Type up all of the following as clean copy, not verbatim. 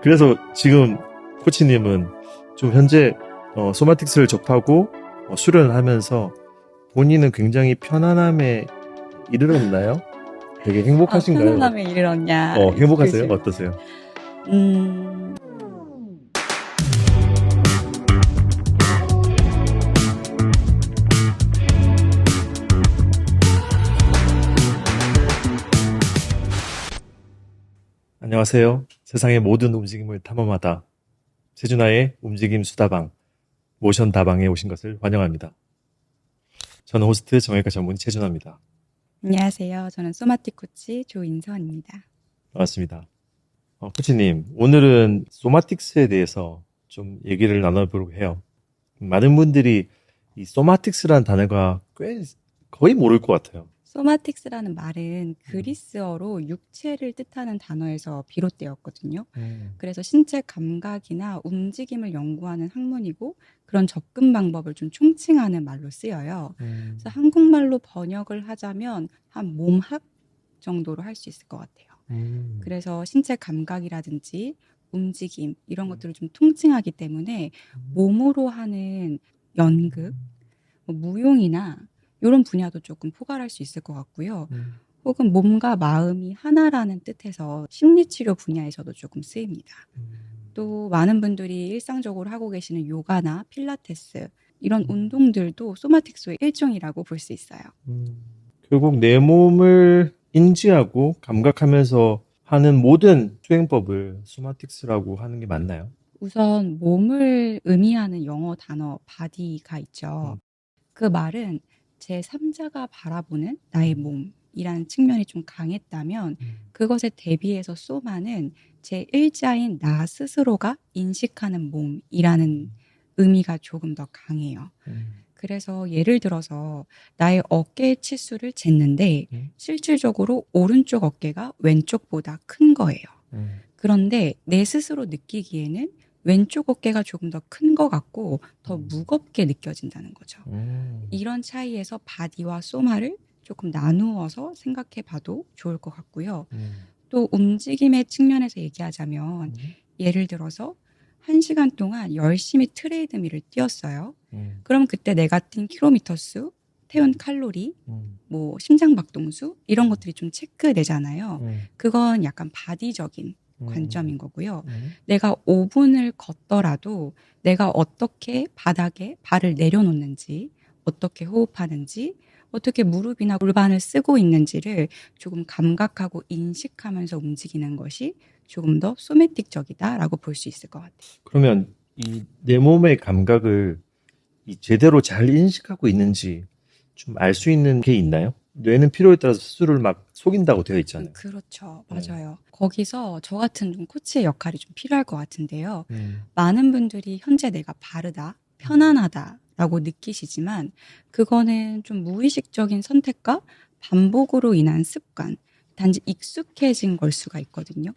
그래서 지금 코치님은 좀 현재 소마틱스를 접하고 수련하면서 본인은 굉장히 편안함에 이르렀나요? 되게 행복하신가요? 편안함에 이르렀냐. 행복하세요? 그죠. 어떠세요? 음, 안녕하세요. 세상의 모든 움직임을 탐험하다. 세준아의 움직임 수다방, 모션 다방에 오신 것을 환영합니다. 저는 호스트 정형외과 전문의 최준아입니다. 안녕하세요. 저는 소마틱 코치 조인선입니다. 반갑습니다. 코치님, 오늘은 소마틱스에 대해서 좀 얘기를 나눠보려고 해요. 많은 분들이 이 소마틱스라는 단어가 거의 모를 것 같아요. 소마틱스라는 말은 그리스어로 육체를 뜻하는 단어에서 비롯되었거든요. 그래서 신체 감각이나 움직임을 연구하는 학문이고 그런 접근 방법을 좀 총칭하는 말로 쓰여요. 그래서 한국말로 번역을 하자면 한 몸학 정도로 할 수 있을 것 같아요. 그래서 신체 감각이라든지 움직임 이런 것들을 좀 통칭하기 때문에 몸으로 하는 연극, 무용이나 이런 분야도 조금 포괄할 수 있을 것 같고요. 혹은 몸과 마음이 하나라는 뜻에서 심리치료 분야에서도 조금 쓰입니다. 또 많은 분들이 일상적으로 하고 계시는 요가나 필라테스 이런 운동들도 소마틱스의 일종이라고 볼 수 있어요. 결국 내 몸을 인지하고 감각하면서 하는 모든 수행법을 소마틱스라고 하는 게 맞나요? 우선 몸을 의미하는 영어 단어 body가 있죠. 그 말은 제3자가 바라보는 나의 몸이라는 측면이 좀 강했다면 그것에 대비해서 소마는 제1자인 나 스스로가 인식하는 몸이라는 의미가 조금 더 강해요. 그래서 예를 들어서 나의 어깨의 치수를 쟀는데 실질적으로 오른쪽 어깨가 왼쪽보다 큰 거예요. 그런데 내 스스로 느끼기에는 왼쪽 어깨가 조금 더 큰 것 같고 더 무겁게 느껴진다는 거죠. 이런 차이에서 바디와 소마를 조금 나누어서 생각해 봐도 좋을 것 같고요. 또 움직임의 측면에서 얘기하자면 예를 들어서 1시간 동안 열심히 트레이드밀을 뛰었어요. 그럼 그때 내가 뛴 킬로미터 수, 태운 칼로리, 뭐 심장 박동수 이런 것들이 좀 체크되잖아요. 그건 약간 바디적인 관점인 거고요. 내가 5분을 걷더라도 내가 어떻게 바닥에 발을 내려놓는지, 어떻게 호흡하는지, 어떻게 무릎이나 골반을 쓰고 있는지를 조금 감각하고 인식하면서 움직이는 것이 조금 더 소매틱적이다라고 볼 수 있을 것 같아요. 그러면 이 내 몸의 감각을 제대로 잘 인식하고 있는지 좀 알 수 있는 게 있나요? 뇌는 필요에 따라서 스스로를 막 속인다고 되어 있잖아요. 그렇죠. 네. 맞아요. 거기서 저 같은 좀 코치의 역할이 좀 필요할 것 같은데요. 많은 분들이 현재 내가 바르다, 편안하다라고 느끼시지만 그거는 좀 무의식적인 선택과 반복으로 인한 습관, 단지 익숙해진 걸 수가 있거든요.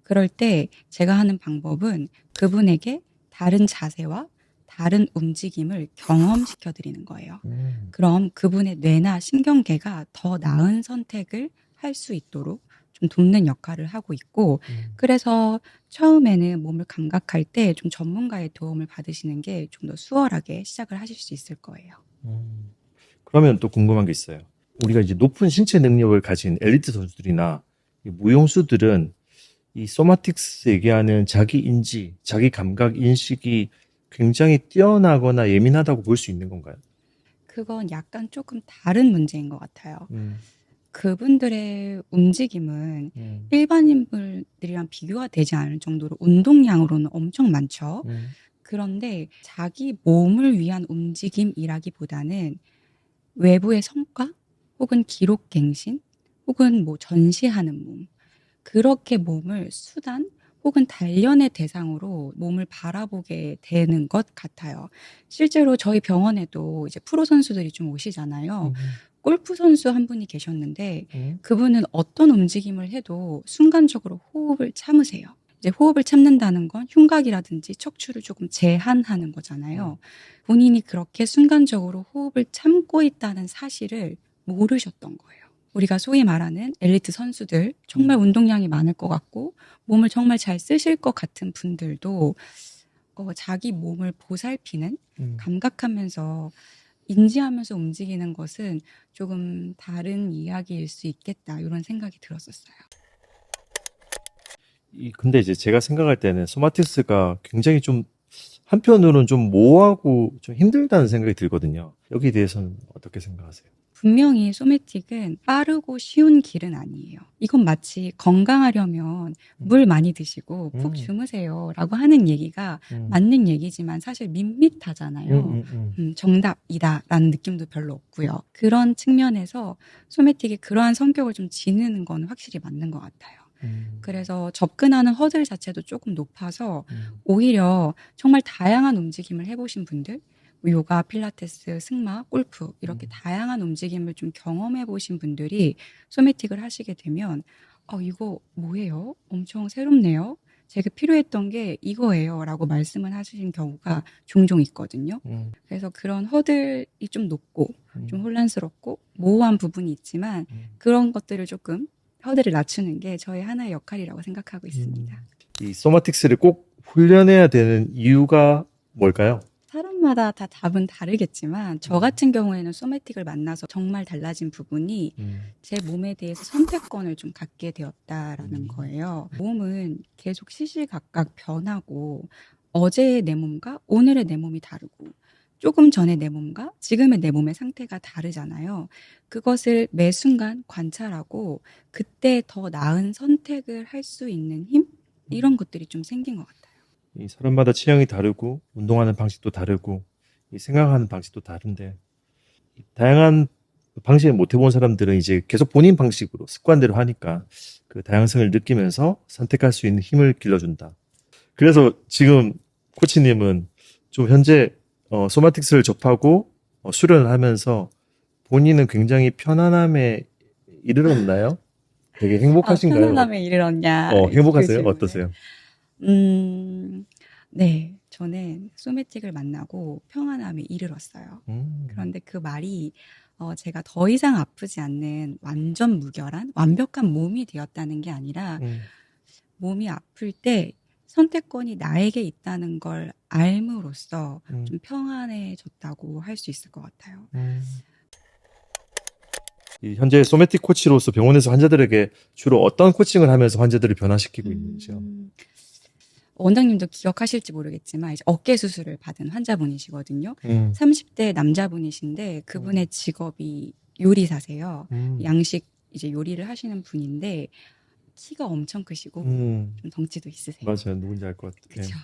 그럴 때 제가 하는 방법은 그분에게 다른 자세와 다른 움직임을 경험시켜 드리는 거예요. 그럼 그분의 뇌나 신경계가 더 나은 선택을 할 수 있도록 좀 돕는 역할을 하고 있고 그래서 처음에는 몸을 감각할 때 좀 전문가의 도움을 받으시는 게 좀 더 수월하게 시작을 하실 수 있을 거예요. 그러면 또 궁금한 게 있어요. 우리가 이제 높은 신체 능력을 가진 엘리트 선수들이나 이 무용수들은 이 소마틱스 얘기하는 자기 인지, 자기 감각 인식이 굉장히 뛰어나거나 예민하다고 볼 수 있는 건가요? 그건 약간 조금 다른 문제인 것 같아요. 그분들의 움직임은 일반인들이랑 비교가 되지 않을 정도로 운동량으로는 엄청 많죠. 그런데 자기 몸을 위한 움직임이라기보다는 외부의 성과 혹은 기록갱신 혹은 뭐 전시하는 몸 그렇게 몸을 수단 혹은 단련의 대상으로 몸을 바라보게 되는 것 같아요. 실제로 저희 병원에도 이제 프로 선수들이 좀 오시잖아요. 골프 선수 한 분이 계셨는데 그분은 어떤 움직임을 해도 순간적으로 호흡을 참으세요. 이제 호흡을 참는다는 건 흉곽이라든지 척추를 조금 제한하는 거잖아요. 본인이 그렇게 순간적으로 호흡을 참고 있다는 사실을 모르셨던 거예요. 우리가 소위 말하는 엘리트 선수들, 정말 운동량이 많을 것 같고 몸을 정말 잘 쓰실 것 같은 분들도 자기 몸을 보살피는, 감각하면서 인지하면서 움직이는 것은 조금 다른 이야기일 수 있겠다, 이런 생각이 들었었어요. 근데 이제 제가 생각할 때는 소마틱스가 굉장히 좀 한편으로는 좀 모호하고 좀 힘들다는 생각이 들거든요. 여기에 대해서는 어떻게 생각하세요? 분명히 소매틱은 빠르고 쉬운 길은 아니에요. 이건 마치 건강하려면 물 많이 드시고 푹 주무세요 라고 하는 얘기가 맞는 얘기지만 사실 밋밋하잖아요. 정답이다 라는 느낌도 별로 없고요. 그런 측면에서 소매틱이 그러한 성격을 좀 지니는 건 확실히 맞는 것 같아요. 그래서 접근하는 허들 자체도 조금 높아서 오히려 정말 다양한 움직임을 해보신 분들, 요가, 필라테스, 승마, 골프 이렇게 다양한 움직임을 좀 경험해 보신 분들이 소매틱을 하시게 되면 이거 뭐예요? 엄청 새롭네요. 제가 필요했던 게 이거예요 라고 말씀을 하시는 경우가 종종 있거든요. 그래서 그런 허들이 좀 높고 좀 혼란스럽고 모호한 부분이 있지만 그런 것들을 조금 허들을 낮추는 게 저의 하나의 역할이라고 생각하고 있습니다. 이 소마틱스를 꼭 훈련해야 되는 이유가 뭘까요? 사람마다 다 답은 다르겠지만 저 같은 경우에는 소매틱을 만나서 정말 달라진 부분이 제 몸에 대해서 선택권을 좀 갖게 되었다라는 거예요. 몸은 계속 시시각각 변하고 어제의 내 몸과 오늘의 내 몸이 다르고 조금 전의 내 몸과 지금의 내 몸의 상태가 다르잖아요. 그것을 매 순간 관찰하고 그때 더 나은 선택을 할 수 있는 힘? 이런 것들이 좀 생긴 것 같아요. 이 사람마다 체형이 다르고 운동하는 방식도 다르고 이 생각하는 방식도 다른데 다양한 방식을 못 해본 사람들은 이제 계속 본인 방식으로 습관대로 하니까 그 다양성을 느끼면서 선택할 수 있는 힘을 길러준다. 그래서 지금 코치님은 좀 현재 소마틱스를 접하고 수련을 하면서 본인은 굉장히 편안함에 이르렀나요? 되게 행복하신가요? 편안함에 이르렀냐, 행복하세요? 그 어떠세요? 네, 저는 소매틱을 만나고 평안함에 이르렀어요. 음, 그런데 그 말이 제가 더 이상 아프지 않는 완전 무결한 완벽한 몸이 되었다는 게 아니라 몸이 아플 때 선택권이 나에게 있다는 걸 알므로써 좀 평안해졌다고 할 수 있을 것 같아요. 이 현재 소매틱 코치로서 병원에서 환자들에게 주로 어떤 코칭을 하면서 환자들을 변화시키고 있는지요? 원장님도 기억하실지 모르겠지만 이제 어깨 수술을 받은 환자분이시거든요. 30대 남자분이신데 그분의 직업이 요리사세요. 양식 이제 요리를 하시는 분인데 키가 엄청 크시고 좀 덩치도 있으세요. 맞아요. 누군지 알 것 같아요. 그렇죠.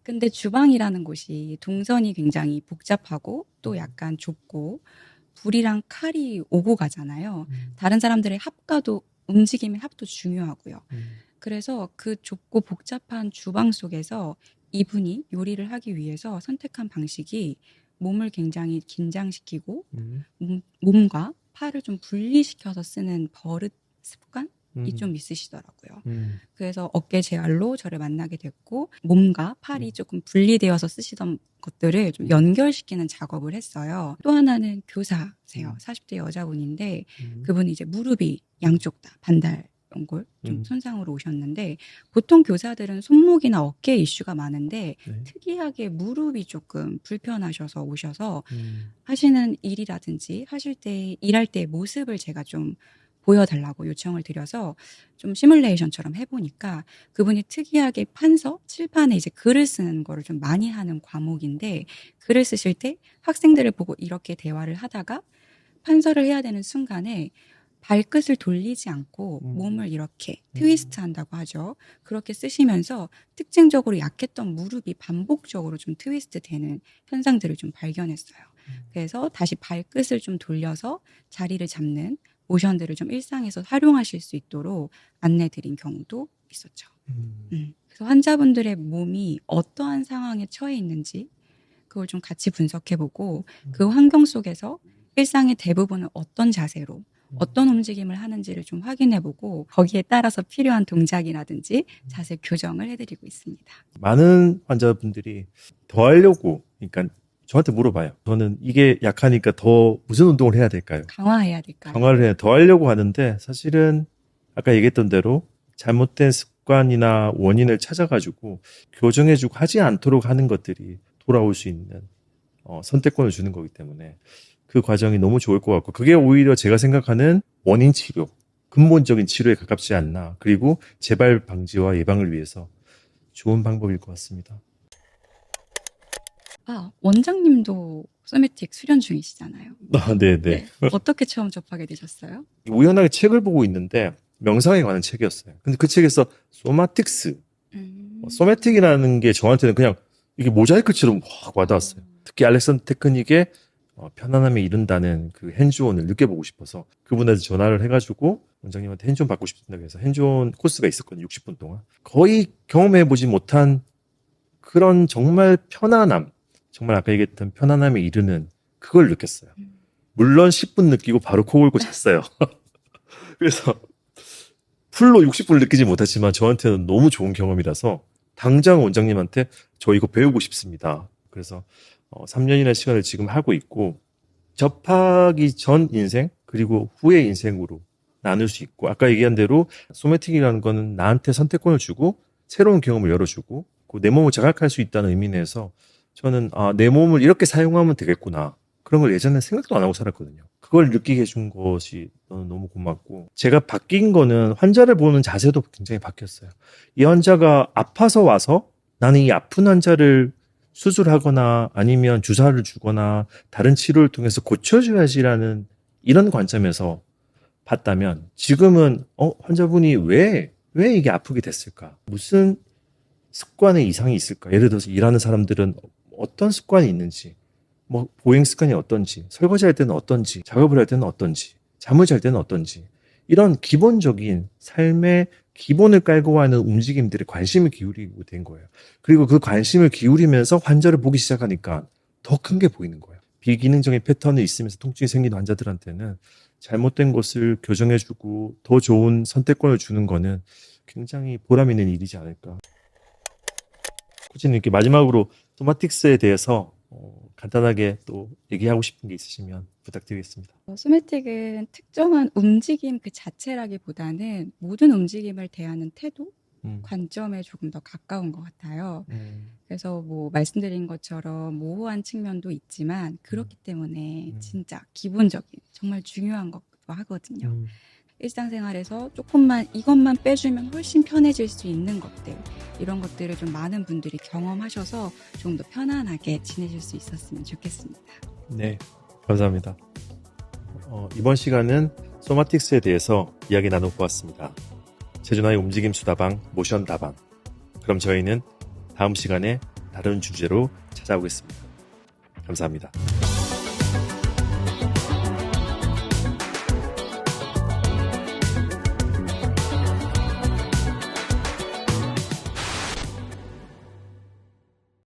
근데 주방이라는 곳이 동선이 굉장히 복잡하고 또 약간 좁고 불이랑 칼이 오고 가잖아요. 다른 사람들의 합과도 움직임의 합도 중요하고요. 그래서 그 좁고 복잡한 주방 속에서 이분이 요리를 하기 위해서 선택한 방식이 몸을 굉장히 긴장시키고 몸과 팔을 좀 분리시켜서 쓰는 버릇 습관이 좀 있으시더라고요. 그래서 어깨 재활로 저를 만나게 됐고 몸과 팔이 조금 분리되어서 쓰시던 것들을 좀 연결시키는 작업을 했어요. 또 하나는 교사세요. 40대 여자분인데 그분이 이제 무릎이 양쪽 다 반달 연골 좀 손상으로 오셨는데 보통 교사들은 손목이나 어깨 이슈가 많은데 특이하게 무릎이 조금 불편하셔서 오셔서 하시는 일이라든지 하실 때 일할 때 모습을 제가 좀 보여달라고 요청을 드려서 좀 시뮬레이션처럼 해보니까 그분이 특이하게 판서, 칠판에 이제 글을 쓰는 거를 좀 많이 하는 과목인데 글을 쓰실 때 학생들을 보고 이렇게 대화를 하다가 판서를 해야 되는 순간에 발끝을 돌리지 않고 몸을 이렇게 트위스트 한다고 하죠. 그렇게 쓰시면서 특징적으로 약했던 무릎이 반복적으로 좀 트위스트 되는 현상들을 좀 발견했어요. 그래서 다시 발끝을 좀 돌려서 자리를 잡는 모션들을 좀 일상에서 활용하실 수 있도록 안내 드린 경우도 있었죠. 그래서 환자분들의 몸이 어떠한 상황에 처해 있는지 그걸 좀 같이 분석해보고 그 환경 속에서 일상의 대부분은 어떤 자세로 어떤 움직임을 하는지를 좀 확인해보고 거기에 따라서 필요한 동작이라든지 자세 교정을 해드리고 있습니다. 많은 환자분들이 더 하려고, 그러니까 저한테 물어봐요. 저는 이게 약하니까 더 무슨 운동을 해야 될까요? 강화해야 될까요? 강화를 더 하려고 하는데 사실은 아까 얘기했던 대로 잘못된 습관이나 원인을 찾아가지고 교정해주고 하지 않도록 하는 것들이 돌아올 수 있는 선택권을 주는 거기 때문에 그 과정이 너무 좋을 것 같고 그게 오히려 제가 생각하는 원인 치료, 근본적인 치료에 가깝지 않나. 그리고 재발 방지와 예방을 위해서 좋은 방법일 것 같습니다. 원장님도 소매틱 수련 중이시잖아요. 네네. 네. 어떻게 처음 접하게 되셨어요? 우연하게 책을 보고 있는데 명상에 관한 책이었어요. 근데 그 책에서 소마틱스, 소매틱이라는 게 저한테는 그냥 이게 모자이크처럼 확 와닿았어요. 특히 알렉산더 테크닉의 편안함에 이른다는 그 핸즈온을 느껴보고 싶어서 그분한테 전화를 해가지고 원장님한테 핸즈온 받고 싶다고 해서 핸즈온 코스가 있었거든요. 60분 동안. 거의 경험해보지 못한 그런 정말 편안함, 정말 아까 얘기했던 편안함에 이르는 그걸 느꼈어요. 물론 10분 느끼고 바로 코 골고 잤어요. 그래서 풀로 60분을 느끼지 못했지만 저한테는 너무 좋은 경험이라서 당장 원장님한테 저 이거 배우고 싶습니다. 그래서 3년이나 시간을 지금 하고 있고 접하기 전 인생 그리고 후의 인생으로 나눌 수 있고 아까 얘기한 대로 소매틱이라는 거는 나한테 선택권을 주고 새로운 경험을 열어주고 내 몸을 자각할 수 있다는 의미 내에서 저는 내 몸을 이렇게 사용하면 되겠구나. 그런 걸 예전에 생각도 안 하고 살았거든요. 그걸 느끼게 해준 것이 너무 고맙고 제가 바뀐 거는 환자를 보는 자세도 굉장히 바뀌었어요. 이 환자가 아파서 와서 나는 이 아픈 환자를 수술하거나 아니면 주사를 주거나 다른 치료를 통해서 고쳐줘야지라는 이런 관점에서 봤다면 지금은 환자분이 왜 이게 아프게 됐을까? 무슨 습관에 이상이 있을까? 예를 들어서 일하는 사람들은 어떤 습관이 있는지 뭐 보행 습관이 어떤지, 설거지 할 때는 어떤지, 작업을 할 때는 어떤지, 잠을 잘 때는 어떤지 이런 기본적인 삶의 기본을 깔고 하는 움직임들에 관심을 기울이고 된 거예요. 그리고 그 관심을 기울이면서 환자를 보기 시작하니까 더 큰 게 보이는 거예요. 비기능적인 패턴이 있으면서 통증이 생긴 환자들한테는 잘못된 것을 교정해주고 더 좋은 선택권을 주는 거는 굉장히 보람 있는 일이지 않을까. 코치님 이렇게 마지막으로 소마틱스에 대해서 간단하게 또 얘기하고 싶은 게 있으시면 부탁드리겠습니다. 소매틱은 특정한 움직임 그 자체라기보다는 모든 움직임을 대하는 태도, 관점에 조금 더 가까운 것 같아요. 그래서 뭐 말씀드린 것처럼 모호한 측면도 있지만 그렇기 때문에 진짜 기본적인 정말 중요한 것도 하거든요. 일상생활에서 조금만 이것만 빼주면 훨씬 편해질 수 있는 것들 이런 것들을 좀 많은 분들이 경험하셔서 좀 더 편안하게 지내실 수 있었으면 좋겠습니다. 네, 감사합니다. 이번 시간은 소마틱스에 대해서 이야기 나눠보았습니다. 최준하의 움직임 수다방 모션 다방. 그럼 저희는 다음 시간에 다른 주제로 찾아오겠습니다. 감사합니다.